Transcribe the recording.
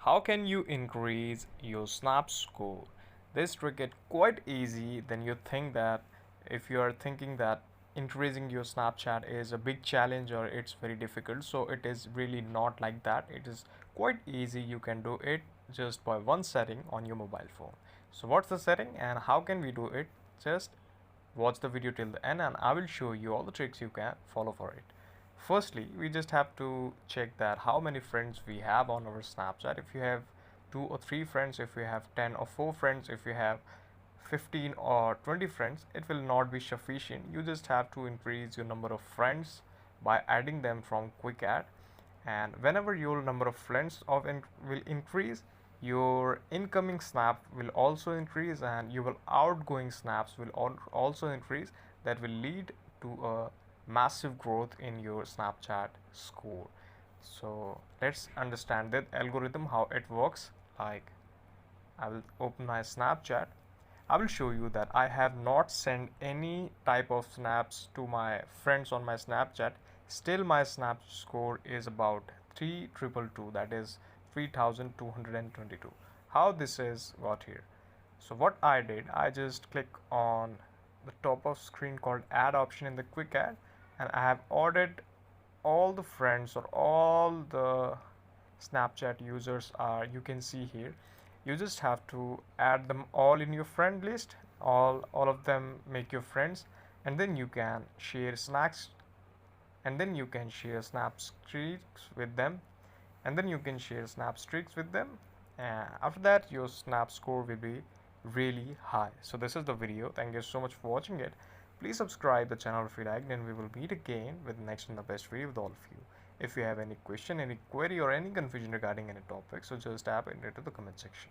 How can you increase your Snap score? This trick is quite easy. Then you think that if you are thinking that increasing your Snapchat is a big challenge or it's very difficult, so it is really not like that. It is quite easy. You can do it just by one setting on your mobile phone. So what's the setting and how can we do it? Just watch the video till the end and I will show you all the tricks you can follow for it. Firstly, we just have to check that how many friends we have on our Snapchat. If you have 2 or 3 friends, if you have 10 or 4 friends, if you have 15 or 20 friends, it will not be sufficient. You just have to increase your number of friends by adding them from quick add, and whenever your number of friends will increase, your incoming snap will also increase and your outgoing snaps will also increase. That will lead to a massive growth in your Snapchat score. So let's understand that algorithm, how it works. Like, I will open my Snapchat. I will show you that I have not sent any type of snaps to my friends on my Snapchat. Still my snap score is about 3222, that is 3222. How this is got here? So what I did, I just click on the top of screen called add option in the quick add, and I have ordered all the friends or all the Snapchat users are, you can see here. You just have to add them all in your friend list, all of them make your friends, and then you can share snacks, and then you can share snap streaks with them, and then you can share snap streaks with them, and after that your snap score will be really high. So this is the video. Thank you so much for watching it. Please subscribe the channel if you liked, and we will meet again with next and the best video with all of you. If you have any question, any query, or any confusion regarding any topic, so just type it into the comment section.